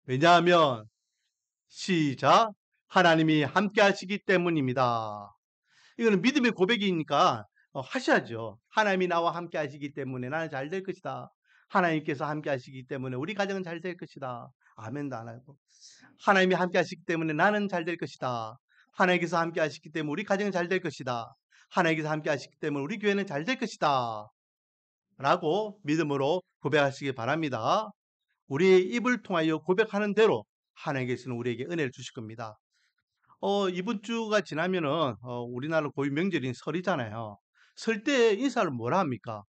왜냐하면 시작 하나님이 함께 하시기 때문입니다. 이거는 믿음의 고백이니까 하셔야죠. 하나님이 나와 함께 하시기 때문에 나는 잘 될 것이다. 하나님께서 함께 하시기 때문에 우리 가정은 잘 될 것이다. 아멘도 안 하고. 하나님이 함께 하시기 때문에 나는 잘 될 것이다. 하나님께서 함께 하시기 때문에 우리 가정은 잘 될 것이다. 하나님께서 함께 하시기 때문에 우리 교회는 잘 될 것이다. 라고 믿음으로 고백하시기 바랍니다. 우리의 입을 통하여 고백하는 대로 하나님께서는 우리에게 은혜를 주실 겁니다. 이번 주가 지나면은 우리나라 고유 명절인 설이잖아요. 설 때 인사를 뭐라 합니까?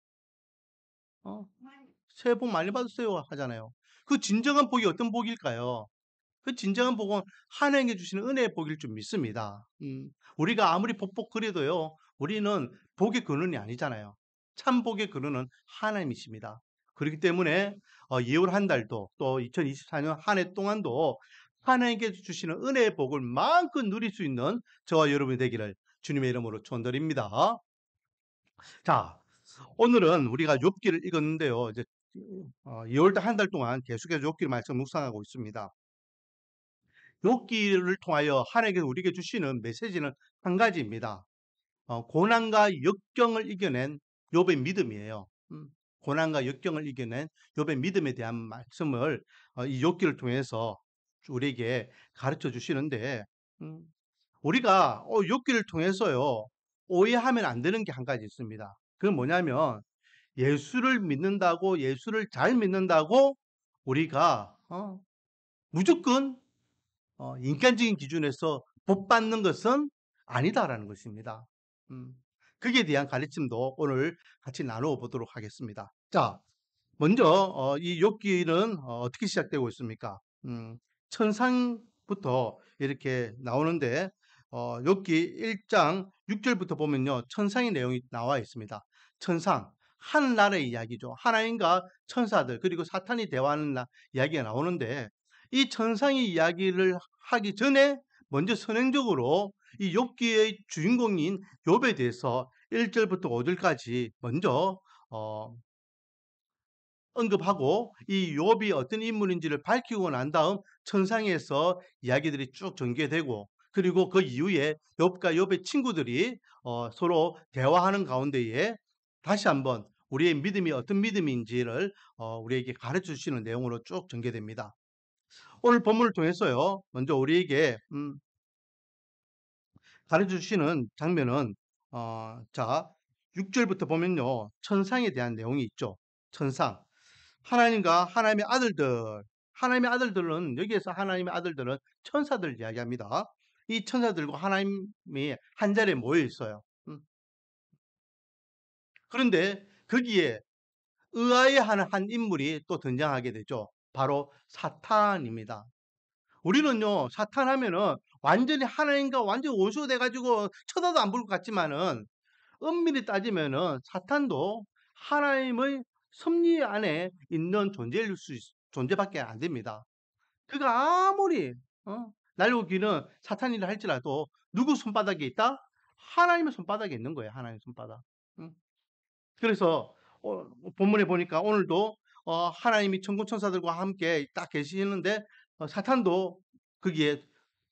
어, 새해 복 많이 받으세요 하잖아요. 그 진정한 복이 어떤 복일까요? 그 진정한 복은 하나님께 주시는 은혜의 복일 줄 믿습니다. 우리가 아무리 복복거려도요, 우리는 복의 근원이 아니잖아요. 참 복의 근원은 하나님이십니다. 그렇기 때문에 2월 한 달도 또 2024년 한 해 동안도 하나님께 주시는 은혜의 복을 마음껏 누릴 수 있는 저와 여러분이 되기를 주님의 이름으로 축원드립니다. 자, 오늘은 우리가 욥기를 읽었는데요. 이제 2월 한 달 동안 계속해서 욥기 말씀 묵상하고 있습니다. 욥기를 통하여 하나님께서 우리에게 주시는 메시지는 한 가지입니다. 고난과 역경을 이겨낸 욥의 믿음이에요. 고난과 역경을 이겨낸 욥의 믿음에 대한 말씀을 이 욥기를 통해서 우리에게 가르쳐 주시는데 우리가 욥기를 통해서요 오해하면 안 되는 게 한 가지 있습니다. 그건 뭐냐면 예수를 믿는다고 예수를 잘 믿는다고 우리가 무조건 인간적인 기준에서 복 받는 것은 아니다라는 것입니다. 음, 거기에 대한 가르침도 오늘 같이 나누어 보도록 하겠습니다. 자, 먼저 이 욥기는 어떻게 시작되고 있습니까? 천상부터 이렇게 나오는데 욥기 1장 6절부터 보면요. 천상의 내용이 나와 있습니다. 천상, 하늘나라의 이야기죠. 하나님과 천사들 그리고 사탄이 대화하는 이야기가 나오는데 이 천상의 이야기를 하기 전에 먼저 선행적으로 이 욥기의 주인공인 욥에 대해서 1절부터 5절까지 먼저 언급하고 이 욥이 어떤 인물인지를 밝히고 난 다음 천상에서 이야기들이 쭉 전개되고 그리고 그 이후에 욥과 욥의 친구들이 서로 대화하는 가운데에 다시 한번 우리의 믿음이 어떤 믿음인지를 우리에게 가르쳐 주시는 내용으로 쭉 전개됩니다. 오늘 본문을 통해서요. 먼저 우리에게 가르쳐 주시는 장면은 자 6절부터 보면요. 천상에 대한 내용이 있죠. 천상. 하나님과 하나님의 아들들. 하나님의 아들들은 여기에서 하나님의 아들들은 천사들 이야기합니다. 이 천사들과 하나님이 한 자리에 모여 있어요. 그런데 거기에 의아해하는 한 인물이 또 등장하게 되죠. 바로 사탄입니다. 우리는요, 사탄 하면은 완전히 하나님과 완전히 원수가 돼가지고 쳐다도 안 볼 것 같지만은 엄밀히 따지면은 사탄도 하나님의 섭리 안에 있는 존재밖에 안 됩니다. 그가 아무리 날고 기는 사탄이라 할지라도 누구 손바닥에 있다? 하나님의 손바닥에 있는 거예요. 하나님의 손바닥. 응? 그래서 본문에 보니까 오늘도 하나님이 천군 천사들과 함께 딱 계시는데 사탄도 거기에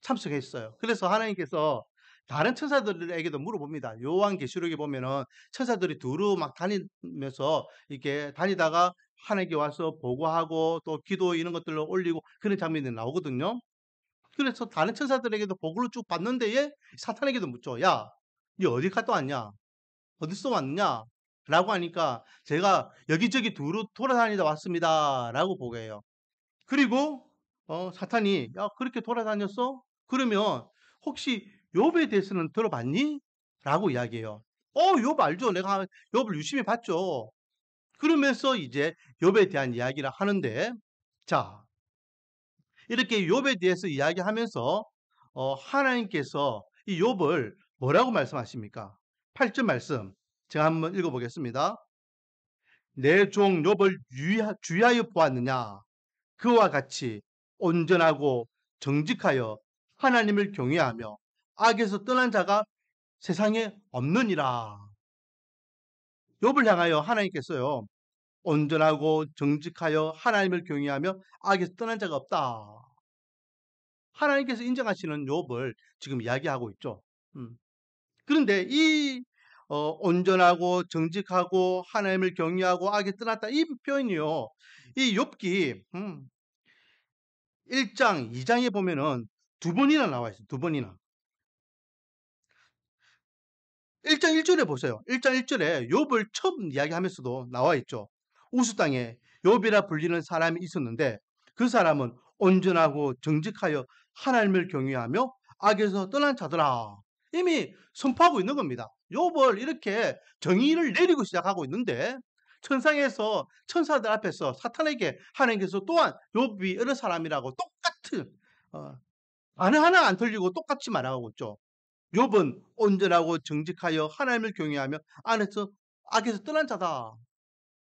참석했어요. 그래서 하나님께서 다른 천사들에게도 물어봅니다. 요한계시록에 보면은 천사들이 두루 막 다니면서 이렇게 다니다가 하나님께 와서 보고하고 또 기도 이런 것들을 올리고 그런 장면이 나오거든요. 그래서 다른 천사들에게도 보고를 쭉 받는 데에 사탄에게도 묻죠. 야, 니 어디 갔다 왔냐? 어디서 왔냐? 라고 하니까 제가 여기저기 두루 돌아다니다 왔습니다. 라고 보고해요. 그리고 사탄이 야 그렇게 돌아다녔어? 그러면 혹시 욥에 대해서는 들어봤니? 라고 이야기해요. 욥 알죠. 내가 욥을 유심히 봤죠. 그러면서 이제 욥에 대한 이야기를 하는데 자 이렇게 욥에 대해서 이야기하면서 하나님께서 이 욥을 뭐라고 말씀하십니까? 8절 말씀 제가 한번 읽어보겠습니다. 내 종 욥을 주의하여 보았느냐? 그와 같이 온전하고 정직하여 하나님을 경외하며 악에서 떠난 자가 세상에 없느니라. 욥을 향하여 하나님께서요. 온전하고 정직하여 하나님을 경외하며 악에서 떠난 자가 없다. 하나님께서 인정하시는 욥을 지금 이야기하고 있죠. 그런데 이 온전하고 정직하고 하나님을 경외하고 악에 떠났다 이 표현이요. 이 욥기 1장, 2장에 보면은 두 번이나 나와 있어요. 두 번이나. 1장 1절에 보세요. 1장 1절에 욥을 처음 이야기하면서도 나와 있죠. 우스 땅에 욥이라 불리는 사람이 있었는데 그 사람은 온전하고 정직하여 하나님을 경외하며 악에서 떠난 자더라. 이미 선포하고 있는 겁니다. 욥을 이렇게 정의를 내리고 시작하고 있는데 천상에서 천사들 앞에서 사탄에게 하나님께서 또한 욥이 이런 사람이라고 똑같은 하나 안 틀리고 똑같이 말하고 있죠. 욥은 온전하고 정직하여 하나님을 경외하며 안에서 악에서 떠난 자다.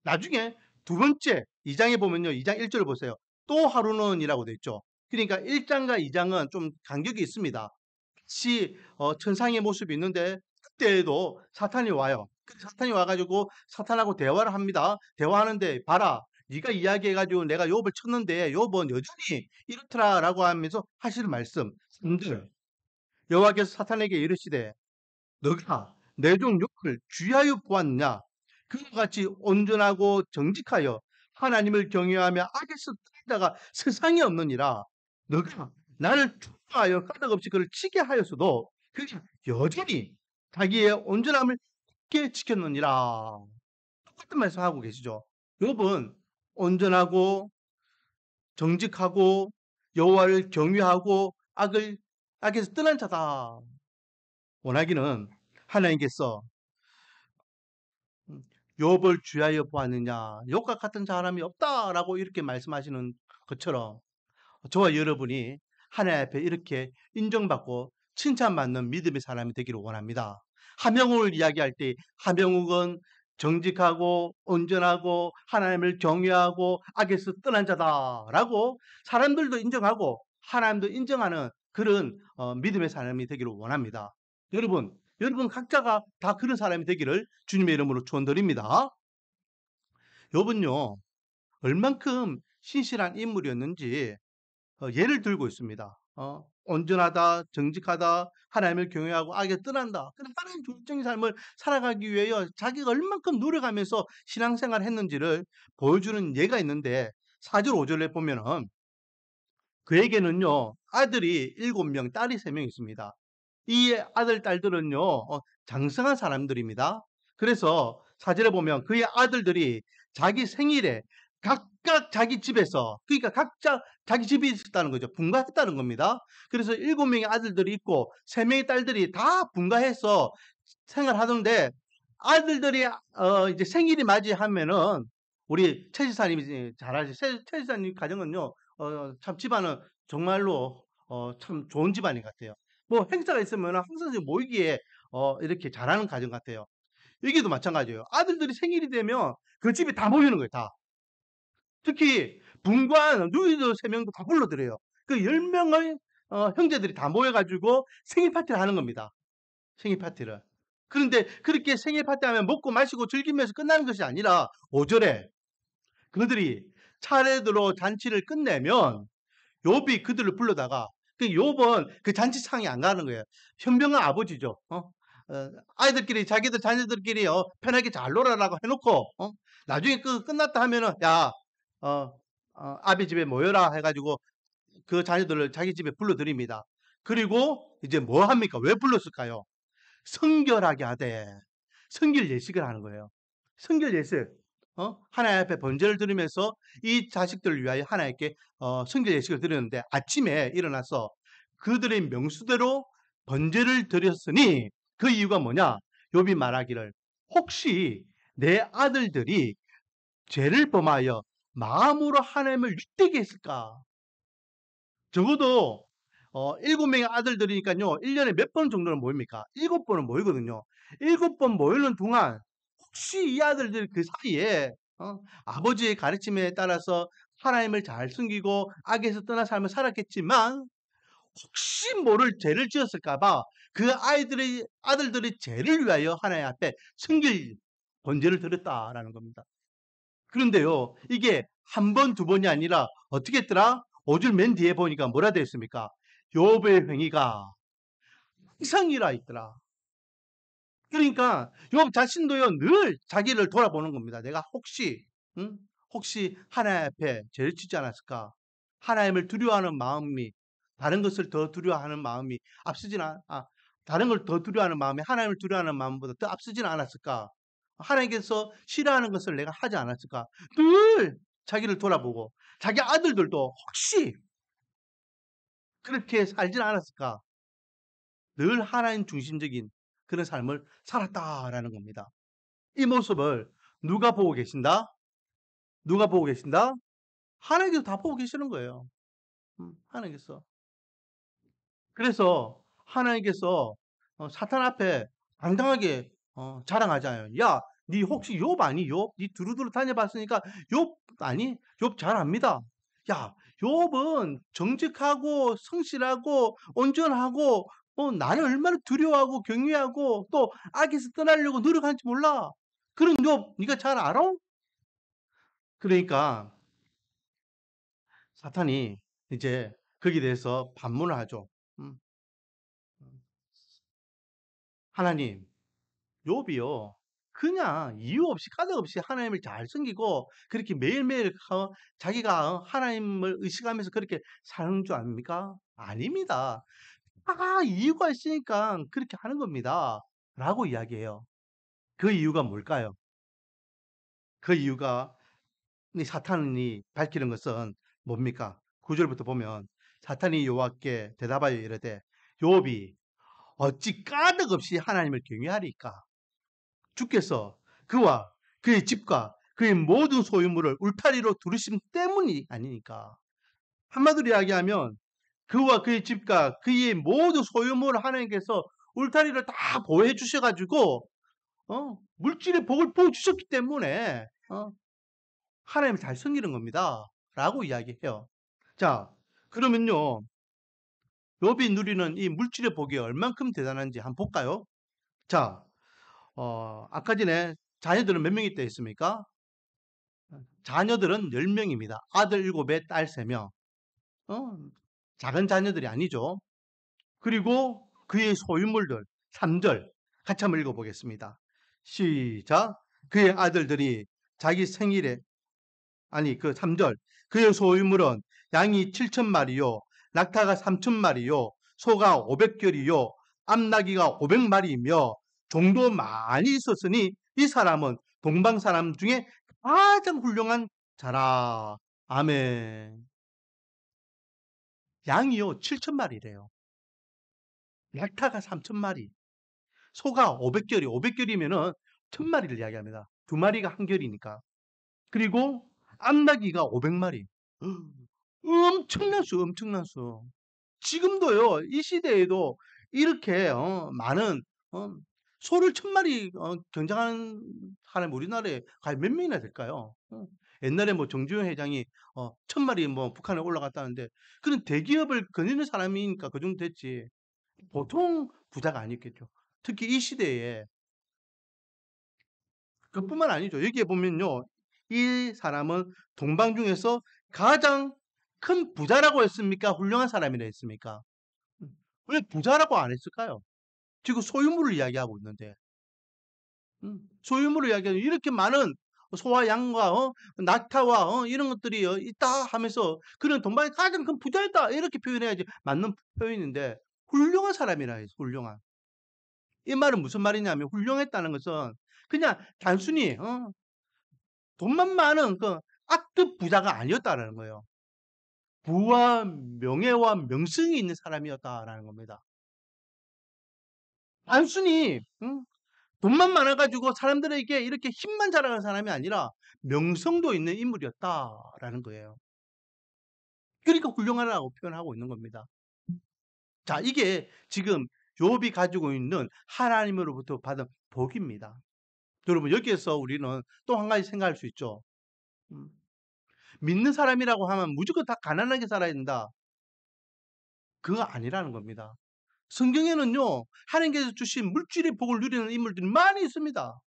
나중에 두 번째 2장에 보면요. 2장 1절을 보세요. 또 하루는이라고 되어 있죠. 그러니까 1장과 2장은 좀 간격이 있습니다. 같이 천상의 모습이 있는데 그때에도 사탄이 와요. 사탄이 와가지고 사탄하고 대화를 합니다. 대화하는데 봐라. 네가 이야기해가지고 내가 욥을 쳤는데 욥은 여전히 이렇더라라고 하면서 하시는 말씀. 3절 여호와께서 사탄에게 이르시되 너가 내 종 욥을 쥐하여 보았느냐 그와 같이 온전하고 정직하여 하나님을 경외하며 악에서 떠난 자가 세상에 없느니라. 너가 나를 축하하여 까닭없이 그를 치게 하였어도 그가 여전히 자기의 온전함을 굳게 지켰느니라. 똑같은 말씀하고 계시죠. 욥은 온전하고 정직하고 여호와를 경외하고 악에서 떠난 자다. 원하기는 하나님께서 욥을 주하여 보았느냐 욥과 같은 사람이 없다라고 이렇게 말씀하시는 것처럼 저와 여러분이 하나님 앞에 이렇게 인정받고 칭찬받는 믿음의 사람이 되기를 원합니다. 하명욱을 이야기할 때 하명욱은 정직하고 온전하고 하나님을 경외하고 악에서 떠난 자다라고 사람들도 인정하고 하나님도 인정하는 그런 믿음의 사람이 되기를 원합니다. 여러분 각자가 다 그런 사람이 되기를 주님의 이름으로 축원드립니다. 욥은요 얼만큼 신실한 인물이었는지 예를 들고 있습니다. 온전하다, 정직하다, 하나님을 경외하고 악에 떠난다. 하나님 중적인 삶을 살아가기 위하여 자기가 얼만큼 노력하면서 신앙생활을 했는지를 보여주는 예가 있는데 4절, 5절에 보면은 그에게는요 아들이 7명, 딸이 3명 있습니다. 이 아들, 딸들은요 장성한 사람들입니다. 그래서 4절에 보면 그의 아들들이 자기 생일에 각각 자기 집에서 그러니까 각자 자기 집에 있었다는 거죠. 분가했다는 겁니다. 그래서 7명의 아들들이 있고 3명의 딸들이 다 분가해서 생활하던데 아들들이 이제 생일이 맞이하면은 우리 최 지사님이 잘 아시죠? 최 지사님 가정은요 참 집안은 정말로 참 좋은 집안인 것 같아요. 뭐 행사가 있으면 항상 모이기에 이렇게 잘하는 가정 같아요. 여기도 마찬가지예요. 아들들이 생일이 되면 그 집에 다 모이는 거예요. 다. 특히 분관 누이들 3명도 다 불러드려요. 그 10명의 형제들이 다 모여가지고 생일 파티를 하는 겁니다. 생일 파티를. 그런데 그렇게 생일 파티하면 먹고 마시고 즐기면서 끝나는 것이 아니라 5절에 그들이 차례대로 잔치를 끝내면 욥이 그들을 불러다가 그 욥은 그 잔치상에 안 가는 거예요. 현명한 아버지죠. 아이들끼리 자기들 자녀들끼리 편하게 잘 놀아라고 해놓고 나중에 그 끝났다 하면은 야 아비 집에 모여라 해가지고 그 자녀들을 자기 집에 불러드립니다. 그리고 이제 뭐 합니까? 왜 불렀을까요? 성결하게 하되 성결 예식을 하는 거예요. 성결 예식. 하나님 앞에 번제를 드리면서 이 자식들을 위하여 하나님께 성결 예식을 드렸는데 아침에 일어나서 그들의 명수대로 번제를 드렸으니 그 이유가 뭐냐? 욥이 말하기를 혹시 내 아들들이 죄를 범하여 마음으로 하나님을 육되게 했을까? 적어도 7명의 아들들이니까요. 1년에 몇 번 정도는 모입니까? 7번은 모이거든요. 7번 모이는 동안 혹시 이 아들들 그 사이에 아버지의 가르침에 따라서 하나님을 잘 숨기고 악에서 떠난 삶을 살았겠지만 혹시 모를 죄를 지었을까 봐 그 아들들이 죄를 위하여 하나님 앞에 성결 번제를 드렸다라는 겁니다. 그런데요, 이게 한 번, 두 번이 아니라 어떻게 했더라? 5절 맨 뒤에 보니까 뭐라 되어 있습니까? 욥의 행위가 항상이라 있더라. 그러니까 욥 자신도요, 늘 자기를 돌아보는 겁니다. 내가 혹시 응? 혹시 하나님 앞에 죄를 짓지 않았을까? 하나님을 두려워하는 마음이 다른 것을 더 두려워하는 마음이 다른 걸 더 두려워하는 마음이 하나님을 두려워하는 마음보다 더 앞서지는 않았을까? 하나님께서 싫어하는 것을 내가 하지 않았을까? 늘 자기를 돌아보고 자기 아들들도 혹시 그렇게 살지는 않았을까? 늘 하나님 중심적인 그런 삶을 살았다라는 겁니다. 이 모습을 누가 보고 계신다? 누가 보고 계신다? 하나님께서 다 보고 계시는 거예요. 하나님께서. 그래서 하나님께서 사탄 앞에 당당하게 자랑하잖아요. 야, 니 혹시 욥 아니? 욥? 니 두루두루 다녀봤으니까 욥 아니? 욥 잘 압니다. 야, 욥은 정직하고 성실하고 온전하고 나를 얼마나 두려워하고 경외하고 또 악에서 떠나려고 노력하는지 몰라. 그런 욥 니가 잘 알아? 그러니까 사탄이 이제 거기에 대해서 반문을 하죠. 음, 음. 하나님, 욥이요. 그냥 이유 없이 까닭 없이 하나님을 잘 섬기고 그렇게 매일매일 자기가 하나님을 의식하면서 그렇게 사는 줄 아닙니까? 아닙니다. 다 이유가 있으니까 그렇게 하는 겁니다. 라고 이야기해요. 그 이유가 뭘까요? 그 이유가 이 사탄이 밝히는 것은 뭡니까? 9절부터 보면 사탄이 여호와께 대답하여 이르되 욥이 어찌 까닭 없이 하나님을 경외하리까? 주께서 그와 그의 집과 그의 모든 소유물을 울타리로 두르심 때문이 아니니까. 한마디로 이야기하면 그와 그의 집과 그의 모든 소유물을 하나님께서 울타리를 다 보호해 주셔가지고 물질의 복을 부어주셨기 때문에 하나님을 잘 섬기는 겁니다. 라고 이야기해요. 자, 그러면요. 욥이 누리는 이 물질의 복이 얼만큼 대단한지 한번 볼까요? 자, 아까 전에 자녀들은 몇 명 있다 했습니까? 자녀들은 10명입니다. 아들 7에 딸 3명. 어, 작은 자녀들이 아니죠. 그리고 그의 소유물들 3절 같이 한번 읽어보겠습니다. 시작. 그의 아들들이 자기 생일에 그 3절 그의 소유물은 양이 7,000마리요 낙타가 3,000마리요 소가 500결이요 암나귀가 500마리이며 종도 많이 있었으니 이 사람은 동방 사람 중에 가장 훌륭한 자라. 아멘. 양이요 7,000마리래요. 낙타가 3,000마리, 소가 500결이, 500결이면은 1,000마리를 이야기합니다. 두 마리가 한 결이니까. 그리고 암나귀가 500마리. 엄청난 수, 엄청난 수. 지금도요, 이 시대에도 이렇게 많은 소를 1,000마리 경장하는 사람 우리나라에 과연 몇 명이나 될까요? 옛날에 뭐 정주영 회장이 1,000마리 뭐 북한에 올라갔다는데 그런 대기업을 거느리는 사람이니까 그 정도 됐지. 보통 부자가 아니겠죠. 특히 이 시대에 그뿐만 아니죠. 여기에 보면요. 이 사람은 동방 중에서 가장 큰 부자라고 했습니까? 훌륭한 사람이라 했습니까? 왜 부자라고 안 했을까요? 지금 소유물을 이야기하고 있는데. 소유물을 이야기하는 이렇게 많은 소와 양과 낙타와 이런 것들이 있다 하면서 그런 동방의 가장 큰 부자였다 이렇게 표현해야지 맞는 표현인데 훌륭한 사람이라 해서 훌륭한. 이 말은 무슨 말이냐면 훌륭했다는 것은 그냥 단순히 돈만 많은 그 악급 부자가 아니었다라는 거예요. 부와 명예와 명성이 있는 사람이었다라는 겁니다. 단순히 돈만 많아가지고 사람들에게 이렇게 힘만 자랑하는 사람이 아니라 명성도 있는 인물이었다라는 거예요. 그러니까 훌륭하다고 표현하고 있는 겁니다. 자, 이게 지금 욥이 가지고 있는 하나님으로부터 받은 복입니다. 여러분 여기에서 우리는 또 한 가지 생각할 수 있죠. 음, 믿는 사람이라고 하면 무조건 다 가난하게 살아야 된다. 그거 아니라는 겁니다. 성경에는요, 하나님께서 주신 물질의 복을 누리는 인물들이 많이 있습니다.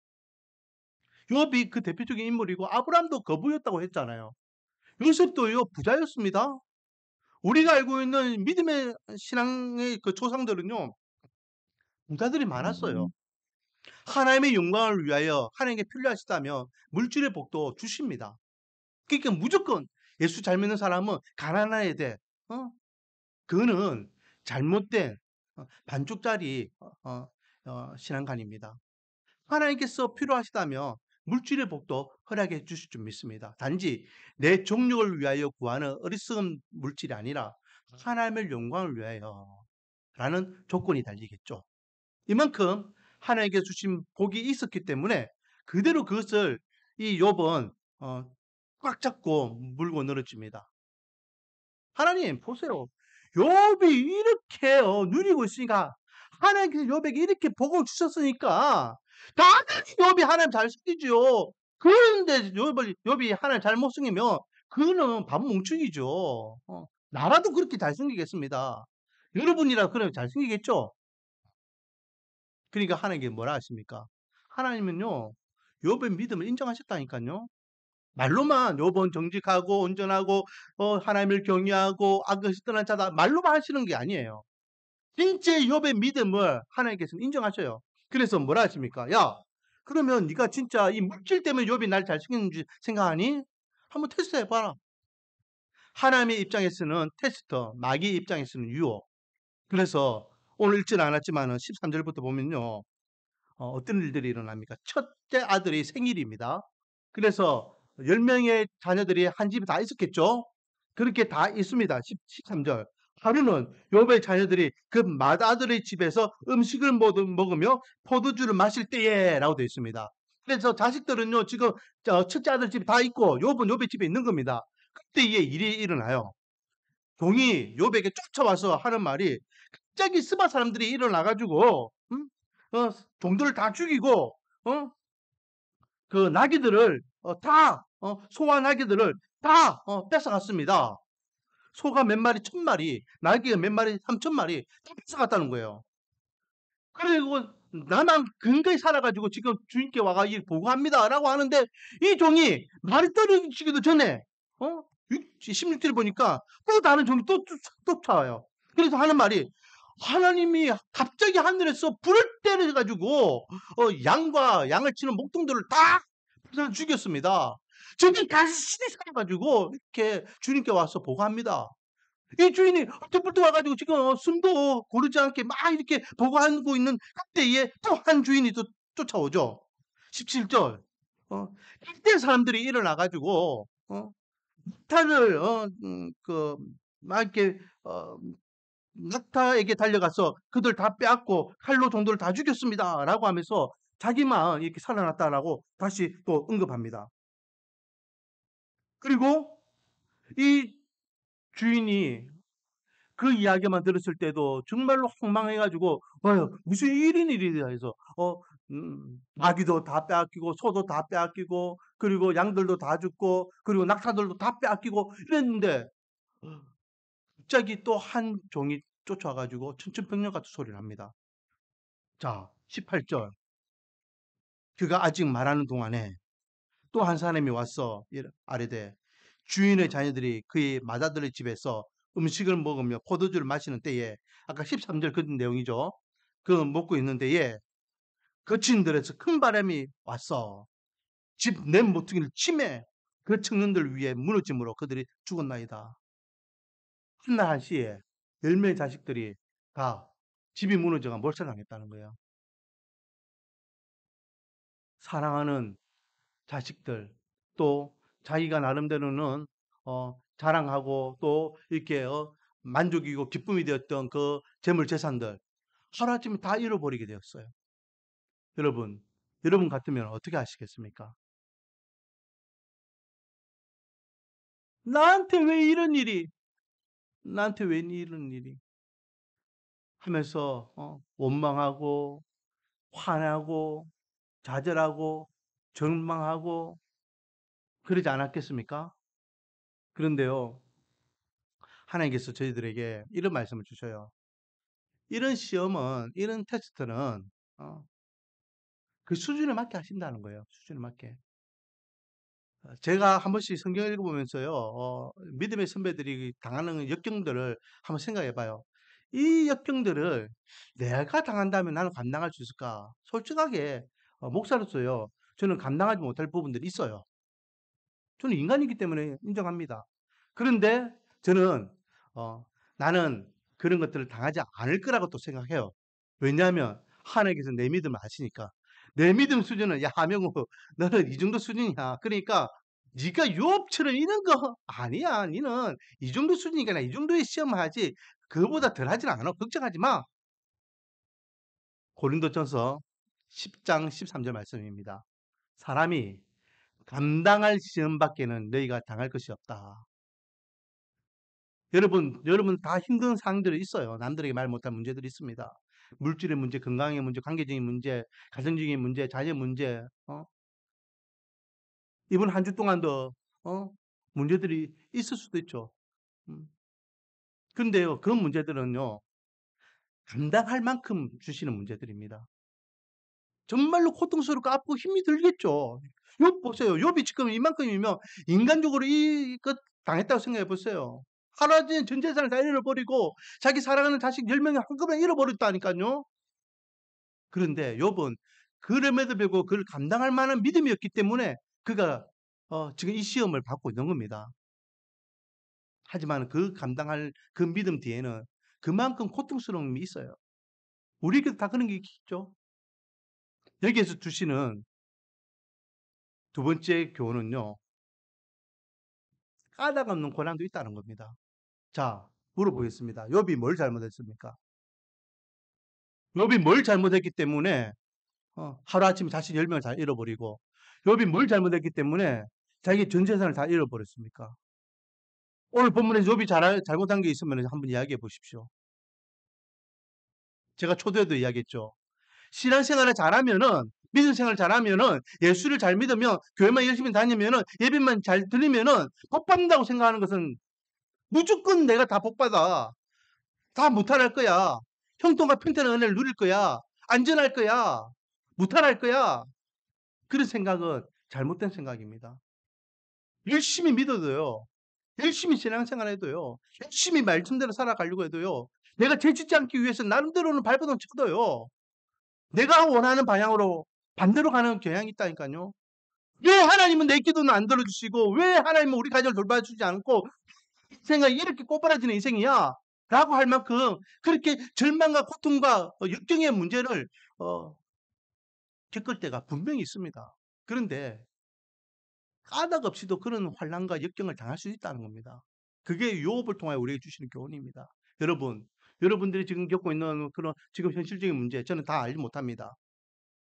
욥이 그 대표적인 인물이고 아브라함도 거부였다고 했잖아요. 요셉도요 부자였습니다. 우리가 알고 있는 믿음의 신앙의 그 조상들은요 부자들이 많았어요. 하나님의 영광을 위하여 하나님께 필요하시다면 물질의 복도 주십니다. 그러니까 무조건 예수 잘 믿는 사람은 가난해야 돼. 어? 그거는 잘못된 반쪽짜리 신앙관입니다. 하나님께서 필요하시다면 물질의 복도 허락해 주실 줄 믿습니다. 단지 내 종력을 위하여 구하는 어리석은 물질이 아니라 하나님의 영광을 위하여 라는 조건이 달리겠죠. 이만큼 하나님께서 주신 복이 있었기 때문에 그대로 그것을 이 욥은 꽉 잡고 물고 늘어집니다. 하나님 보세요. 욥이 이렇게 누리고 있으니까 하나님께서 욥에게 이렇게 복을 주셨으니까 당연히 욥이 하나님 잘 섬기죠. 그런데 욥이 하나님 잘못 섬기면 그거는 바보 뭉충이죠. 나라도 그렇게 잘 섬기겠습니다. 여러분이라 그러면 잘 섬기겠죠? 그러니까 하나님께 뭐라 하십니까? 하나님은요, 욥의 믿음을 인정하셨다니까요. 말로만 욥은 정직하고 온전하고 하나님을 경외하고 악에서 떠난 자다 말로만 하시는 게 아니에요. 진짜 욥의 믿음을 하나님께서는 인정하셔요. 그래서 뭐라 하십니까? 야, 그러면 네가 진짜 이 물질 때문에 욥이 날 잘 챙겼는지 생각하니? 한번 테스트 해봐라. 하나님의 입장에서는 테스터, 마귀의 입장에서는 유혹. 그래서 오늘 읽지는 않았지만 13절부터 보면요. 어떤 일들이 일어납니까? 첫째 아들이 생일입니다. 그래서 10명의 자녀들이 한 집에 다 있었겠죠? 그렇게 다 있습니다. 13절. 하루는 욥의 자녀들이 그 맏아들의 집에서 음식을 먹으며 포도주를 마실 때에 라고 되어 있습니다. 그래서 자식들은요, 지금 첫째 아들 집에 다 있고 욥은 욥의 집에 있는 겁니다. 그때에 일이 일어나요. 종이 욥에게 쫓아와서 하는 말이 갑자기 스바 사람들이 일어나가지고 종들을 다 죽이고 그 나귀들을 다 소와 나귀들을 다 뺏어갔습니다. 소가 몇 마리 1000마리, 나귀가 몇 마리 3000마리 다 뺏어갔다는 거예요. 그리고 나만 근거에 살아가지고 지금 주인께 와가 이 보고합니다라고 하는데 이 종이 말이 떨어지기도 전에 16절 보니까 또 다른 종이 또 쫓아와요. 그래서 하는 말이 하나님이 갑자기 하늘에서 불을 때려가지고 양과 양을 치는 목동들을 다 죽였습니다. 저기 다시 신이 살아가지고 이렇게 주님께 와서 보고합니다. 이 주인이 헐떡벌떡 와가지고 지금 숨도 고르지 않게 막 이렇게 보고하고 있는 그때에 또 한 주인이 또 쫓아오죠. 17절. 이때 사람들이 일어나가지고 낙타를 막 이렇게 낙타에게 달려가서 그들 다 빼앗고 칼로 종들을 다 죽였습니다라고 하면서 자기만 이렇게 살아났다라고 다시 또 언급합니다. 그리고 이 주인이 그 이야기만 들었을 때도 정말로 황망해가지고 무슨 일인 일이야 해서 나귀도 다 빼앗기고 소도 다 빼앗기고 그리고 양들도 다 죽고 그리고 낙타들도 다 빼앗기고 이랬는데 갑자기 또 한 종이 쫓아와가지고 천천병력 같은 소리를 합니다. 자, 18절. 그가 아직 말하는 동안에 또 한 사람이 와서 아뢰되 주인의 자녀들이 그의 맏아들의 집에서 음식을 먹으며 포도주를 마시는 때에 아까 13절 그 내용이죠. 그 먹고 있는 때에 거친 들에서 큰 바람이 왔어. 집 내 모퉁이를 치매 그 청년들 위에 무너짐으로 그들이 죽었나이다. 한날 한시에 10명의 자식들이 다 집이 무너져가 몰살당했다는 거예요. 사랑하는 자식들 또 자기가 나름대로는 자랑하고 또 이렇게 만족이고 기쁨이 되었던 그 재물 재산들 하루아침에 다 잃어버리게 되었어요. 여러분 같으면 어떻게 하시겠습니까? 나한테 왜 이런 일이 나한테 왜 이런 일이 하면서 원망하고 화나고 좌절하고 절망하고 그러지 않았겠습니까? 그런데요. 하나님께서 저희들에게 이런 말씀을 주셔요. 이런 시험은, 이런 테스트는 그 수준에 맞게 하신다는 거예요. 수준에 맞게. 제가 한 번씩 성경을 읽어보면서요, 믿음의 선배들이 당하는 역경들을 한번 생각해 봐요. 이 역경들을 내가 당한다면 나는 감당할 수 있을까? 솔직하게, 목사로서요, 저는 감당하지 못할 부분들이 있어요. 저는 인간이기 때문에 인정합니다. 그런데 저는, 어, 나는 그런 것들을 당하지 않을 거라고 또 생각해요. 왜냐하면 하나님께서 내 믿음을 아시니까. 내 믿음 수준은 야 하명우 너는 이 정도 수준이야. 그러니까 네가 유업처럼 이런 거 아니야. 너는 이 정도 수준이니까 나 이 정도의 시험을 하지 그거보다 덜 하진 않아. 걱정하지 마. 고린도전서 10장 13절 말씀입니다. 사람이 감당할 시험밖에는 너희가 당할 것이 없다. 여러분 다 힘든 상황들이 있어요. 남들에게 말 못할 문제들이 있습니다. 물질의 문제, 건강의 문제, 관계적인 문제, 가정적인 문제, 자녀 문제, 이번 한 주 동안도, 문제들이 있을 수도 있죠. 음. 근데요, 그 문제들은요, 감당할 만큼 주시는 문제들입니다. 정말로 고통스럽고 아프고 힘이 들겠죠. 욥 보세요. 욥이 지금 이만큼이면 인간적으로 이것 당했다고 생각해 보세요. 하나님 전 재산을 다 잃어버리고 자기 사랑하는 자식 10명이 한꺼번에 잃어버렸다니까요. 그런데 욥은 그럼에도 불구하고 그걸 감당할 만한 믿음이었기 때문에 그가 지금 이 시험을 받고 있는 겁니다. 하지만 그 감당할 그 믿음 뒤에는 그만큼 고통스러움이 있어요. 우리에게도 다 그런 게 있죠. 여기에서 주시는 두 번째 교훈은요. 까닭 없는 고난도 있다는 겁니다. 자, 물어보겠습니다. 욥이 뭘 잘못했습니까? 욥이 뭘 잘못했기 때문에 하루아침에 자식 10명을 다 잃어버리고 욥이 뭘 잘못했기 때문에 자기 전 재산을 다 잃어버렸습니까? 오늘 본문에서 욥이 잘못한 게 있으면 한번 이야기해 보십시오. 제가 초대도 이야기했죠. 신앙생활을 잘하면은 믿음 생활을 잘하면은 예수를 잘 믿으면 교회만 열심히 다니면은 예배만 잘 드리면은 복 받는다고 생각하는 것은 무조건 내가 다 복 받아. 다 무탈할 거야. 형통과 평탄의 은혜를 누릴 거야. 안전할 거야. 무탈할 거야. 그런 생각은 잘못된 생각입니다. 열심히 믿어도요. 열심히 신앙생활 해도요. 열심히 말씀대로 살아가려고 해도요. 내가 죄짓지 않기 위해서 나름대로는 발버둥 쳐도요. 내가 원하는 방향으로 반대로 가는 경향이 있다니까요. 왜 하나님은 내 기도는 안 들어주시고 왜 하나님은 우리 가정을 돌봐주지 않고 생각이 이렇게 꼬부라지는 인생이야? 라고 할 만큼 그렇게 절망과 고통과 역경의 문제를 어, 겪을 때가 분명히 있습니다. 그런데 까닭 없이도 그런 환난과 역경을 당할 수 있다는 겁니다. 그게 욥을 통하여 우리에게 주시는 교훈입니다. 여러분들이 지금 겪고 있는 그런 지금 현실적인 문제 저는 다 알지 못합니다.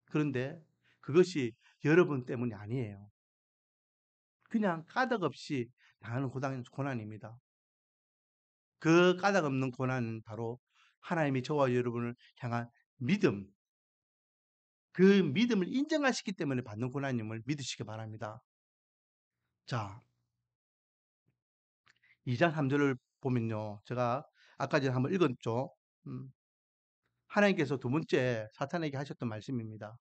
그런데 그것이 여러분 때문이 아니에요. 그냥 까닭 없이 당하는 고난입니다. 그 까닭 없는 고난은 바로 하나님이 저와 여러분을 향한 믿음, 그 믿음을 인정하시기 때문에 받는 고난임을 믿으시기 바랍니다. 자, 2장 3절을 보면요. 제가 아까 전에 한번 읽었죠. 하나님께서 두 번째 사탄에게 하셨던 말씀입니다.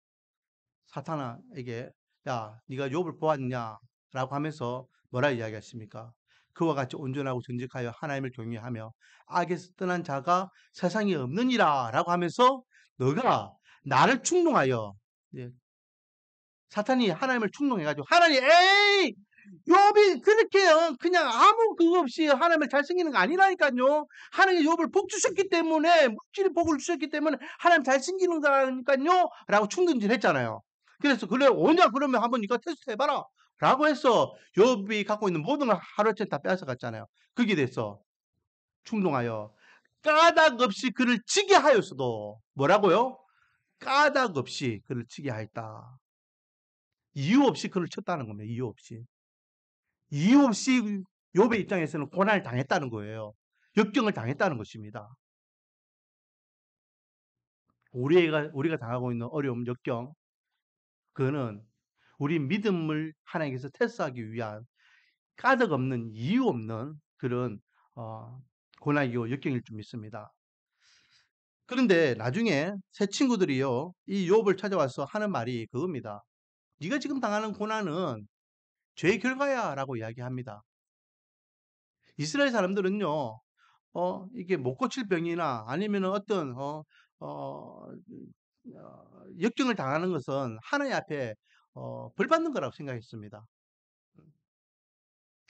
사탄에게 야, 네가 욥을 보았냐? 라고 하면서 뭐라 이야기했습니까? 그와 같이 온전하고 정직하여 하나님을 경외하며 악에서 떠난 자가 세상에 없느니라 라고 하면서 너가 나를 충동하여 예, 사탄이 하나님을 충동해가지고 하나님 에이 욥이 그렇게 그냥 아무 그거 없이 하나님을 잘생기는 거 아니라니까요. 하나님이 욥을 복 주셨기 때문에 물질의 복을 주셨기 때문에 하나님 잘생기는 거라니까요. 라고 충동질 했잖아요. 그래서 그래 오냐 그러면 한번 네가 테스트 해봐라. 라고 해서 욥이 갖고 있는 모든 걸 하루아침에 다 빼앗아갔잖아요. 거기에 대해서 충동하여 까닭 없이 그를 치게 하였어도 뭐라고요? 까닭 없이 그를 치게 하였다. 이유 없이 그를 쳤다는 겁니다. 이유 없이. 이유 없이 욥의 입장에서는 고난을 당했다는 거예요. 역경을 당했다는 것입니다. 우리가 당하고 있는 어려움, 역경, 그거는 우리 믿음을 하나님께서 테스트하기 위한 까닭 없는 이유 없는 그런 고난이고 역경일 줄 믿습니다. 그런데 나중에 새 친구들이요, 이 욥을 찾아와서 하는 말이 그겁니다. 네가 지금 당하는 고난은 죄의 결과야라고 이야기합니다. 이스라엘 사람들은요, 이게 못 고칠 병이나 아니면 어떤 어, 역경을 당하는 것은 하나님 앞에 벌 받는 거라고 생각했습니다.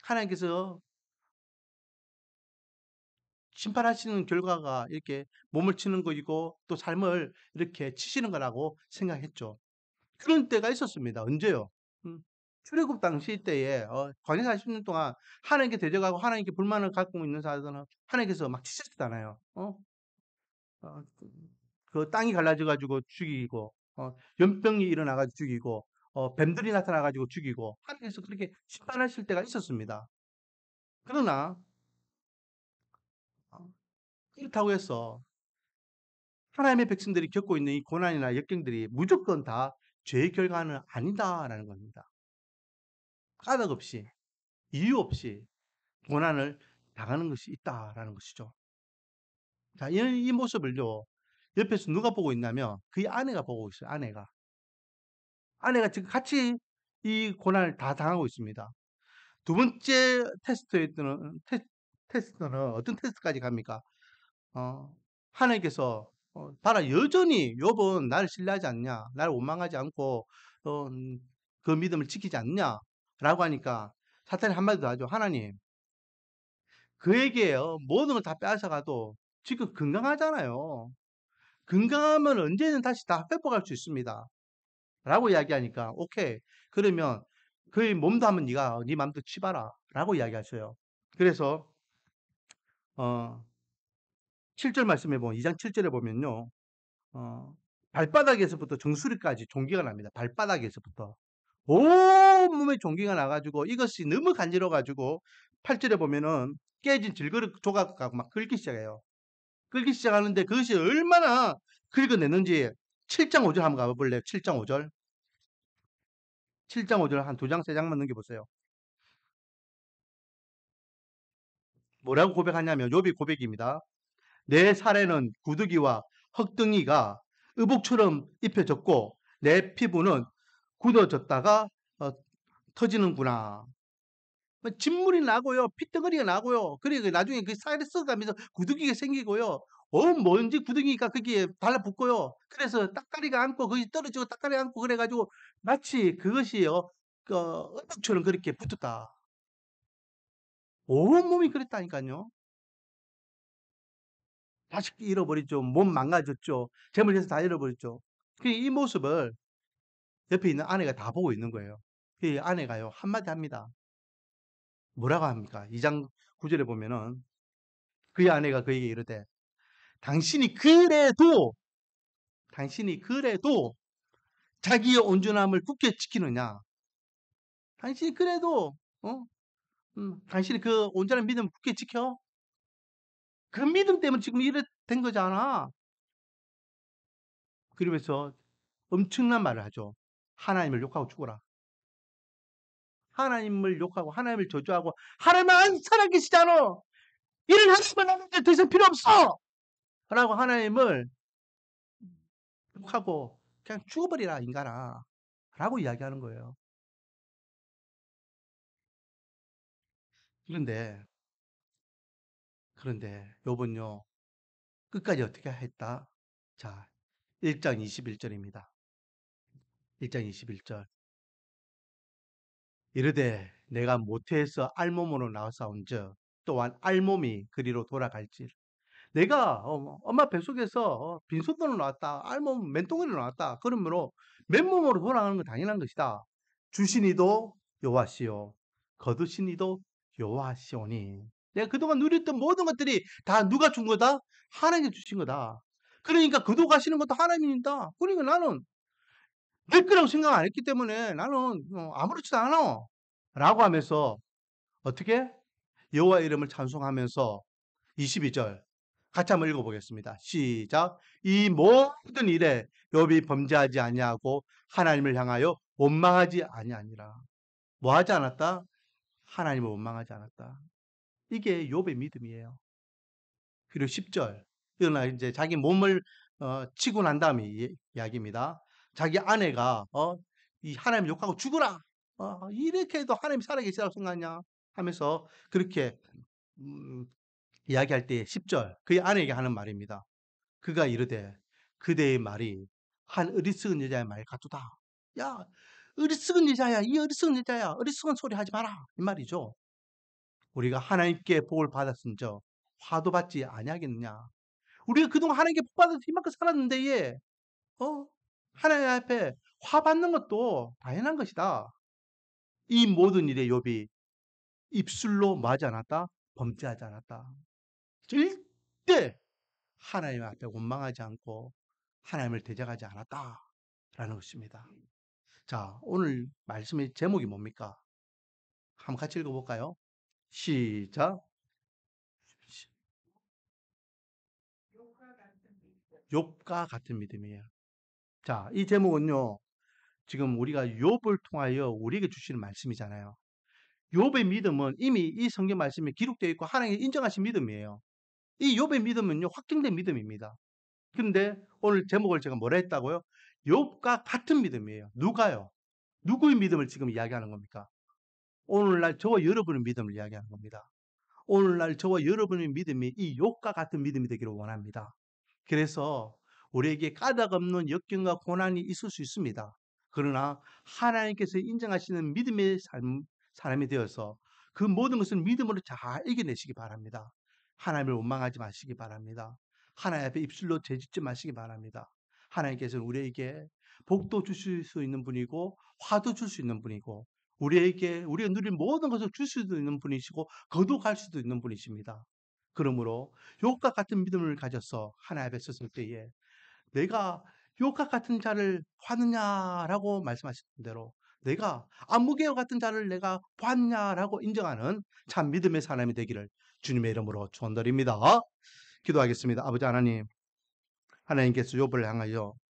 하나님께서 심판하시는 결과가 이렇게 몸을 치는 것이고 또 삶을 이렇게 치시는 거라고 생각했죠. 그런 때가 있었습니다. 언제요? 음, 출애굽 당시 때에 광야 40년 동안 하나님께 대적하고 하나님께 불만을 갖고 있는 사람들은 하나님께서 막 치셨잖아요. 어, 그, 그 땅이 갈라져 가지고 죽이고 연병이 일어나 가지고 죽이고 뱀들이 나타나 가지고 죽이고 하나님께서 그렇게 심판하실 때가 있었습니다. 그러나 어, 그렇다고 해서 하나님의 백성들이 겪고 있는 이 고난이나 역경들이 무조건 다 죄의 결과는 아니다라는 겁니다. 까닭 없이 이유 없이 고난을 당하는 것이 있다라는 것이죠. 자, 이 모습을요, 옆에서 누가 보고 있냐면 그의 아내가 보고 있어요. 아내가 지금 같이 이 고난을 다 당하고 있습니다. 두 번째 테스트는 어떤 테스트까지 갑니까? 어, 하나님께서 봐라, 여전히 욥은 나를 신뢰하지 않냐, 나를 원망하지 않고 그 믿음을 지키지 않냐 라고 하니까 사탄이 한마디 더 하죠. 하나님, 그에게 모든 걸 다 빼앗아가도 지금 건강하잖아요. 건강하면 언제든 다시 다 회복할 수 있습니다. 라고 이야기하니까 오케이, 그러면 그의 몸도 한번 네가 네 마음대로 치봐라 라고 이야기하셔요. 그래서 어, 7절 말씀해 보면 2장 7절에 보면요, 발바닥에서부터 정수리까지 종기가 납니다. 발바닥에서부터 온몸에 종기가 나가지고 이것이 너무 간지러가지고 8절에 보면은 깨진 질그릇 조각하고 막 끓기 시작해요. 끓기 시작하는데 그것이 얼마나 긁어내는지 7장 5절 한번 가볼래요? 7장 5절. 7장 5절 한 두 장, 세 장만 넘겨보세요. 뭐라고 고백하냐면 욥이 고백입니다. 내 살에는 구더기와 흙등이가 의복처럼 입혀졌고 내 피부는 굳어졌다가 어, 터지는구나. 뭐 진물이 나고요, 핏덩어리가 나고요. 그리고 나중에 그 살에 썩어가면서 구더기가 생기고요. 먼지 구더기가 거기에 달라붙고요. 그래서 딱다리가 앉고 거기 떨어지고 딱다리 앉고 그래가지고 마치 그것이요, 의복처럼 그렇게 붙었다. 온몸이 그랬다니까요. 자식 잃어버렸죠. 몸 망가졌죠. 재물 해서 다 잃어버렸죠. 이 모습을 옆에 있는 아내가 다 보고 있는 거예요. 그 아내가요, 한마디 합니다. 뭐라고 합니까? 2장 9절에 보면은 그의 아내가 그에게 이르되 당신이 그래도 당신이 그래도 자기의 온전함을 굳게 지키느냐? 당신이 그래도 어? 당신이 그 온전한 믿음을 굳게 지켜? 그 믿음 때문에 지금 이래 된 거잖아. 그러면서 엄청난 말을 하죠. 하나님을 욕하고 죽어라. 하나님을 욕하고 하나님을 저주하고 하나님 안 살아계시잖아. 이런 하나님을 나는 더 이상 필요 없어. 라고 하나님을 욕하고 그냥 죽어버리라 인간아. 라고 이야기하는 거예요. 그런데 요번요 끝까지 어떻게 했다? 자, 1장 21절입니다. 1장 21절. 이르되 내가 모태에서 알몸으로 나와사온즉 또한 알몸이 그리로 돌아갈지. 내가 엄마 뱃속에서 빈손으로 나왔다. 알몸 맨똥으로 나왔다. 그러므로 맨몸으로 돌아가는 건 당연한 것이다. 주신 이도 여호와시요 거두신 이도 여호와시오니. 내가 그동안 누렸던 모든 것들이 다 누가 준 거다? 하나님이 주신 거다. 그러니까 거두 가시는 것도 하나님입니다. 그러니까 나는 내 거라고 생각 안 했기 때문에 나는 아무렇지도 않아. 라고 하면서 어떻게? 여호와 이름을 찬송하면서 22절 같이 한번 읽어보겠습니다. 시작. 이 모든 일에 욥이 범죄하지 아니하고 하나님을 향하여 원망하지 아니하니라. 뭐 하지 않았다? 하나님을 원망하지 않았다. 이게 욥의 믿음이에요. 그리고 10절 그러나 이제 자기 몸을 치고 난 다음에 이야기입니다. 자기 아내가 이 하나님 욕하고 죽어라. 이렇게 해도 하나님이 살아계시다고 생각하냐 하면서 그렇게 음, 이야기할 때 10절 그의 아내에게 하는 말입니다. 그가 이르되 그대의 말이 한 어리석은 여자의 말 같도다. 야, 어리석은 여자야. 이 어리석은 여자야. 어리석은 소리 하지 마라. 이 말이죠. 우리가 하나님께 복을 받았은저 화도 받지 아니하겠느냐. 우리가 그동안 하나님께 복 받아서 이만큼 살았는데 얘 하나님 앞에 화 받는 것도 당연한 것이다. 이 모든 일에 욥이 입술로 말하지 않았다. 범죄하지 않았다. 절대 하나님 앞에 원망하지 않고 하나님을 대적하지 않았다라는 것입니다. 자, 오늘 말씀의 제목이 뭡니까? 한번 같이 읽어볼까요? 시작. 욥과 같은 믿음이에요. 자, 이 제목은요. 지금 우리가 욥을 통하여 우리에게 주시는 말씀이잖아요. 욥의 믿음은 이미 이 성경 말씀에 기록되어 있고 하나님이 인정하신 믿음이에요. 이 욥의 믿음은요. 확증된 믿음입니다. 그런데 오늘 제목을 제가 뭐라 했다고요? 욥과 같은 믿음이에요. 누가요? 누구의 믿음을 지금 이야기하는 겁니까? 오늘날 저와 여러분의 믿음을 이야기하는 겁니다. 오늘날 저와 여러분의 믿음이 이 욥과 같은 믿음이 되기를 원합니다. 그래서 우리에게 까닭없는 역경과 고난이 있을 수 있습니다. 그러나 하나님께서 인정하시는 믿음의 사람이 되어서 그 모든 것을 믿음으로 잘 이겨내시기 바랍니다. 하나님을 원망하지 마시기 바랍니다. 하나님 앞에 입술로 죄짓지 마시기 바랍니다. 하나님께서는 우리에게 복도 주실 수 있는 분이고 화도 줄 수 있는 분이고 우리에게 우리가 누릴 모든 것을 줄 수도 있는 분이시고 거두갈 수도 있는 분이십니다. 그러므로 욥과 같은 믿음을 가져서 하나님 앞에 섰을 때에 내가 욥과 같은 자를 봤느냐라고 말씀하셨던 대로 내가 아무개와 같은 자를 내가 봤냐라고 인정하는 참 믿음의 사람이 되기를 주님의 이름으로 축원드립니다. 기도하겠습니다. 아버지 하나님, 하나님께서 욥을 향하여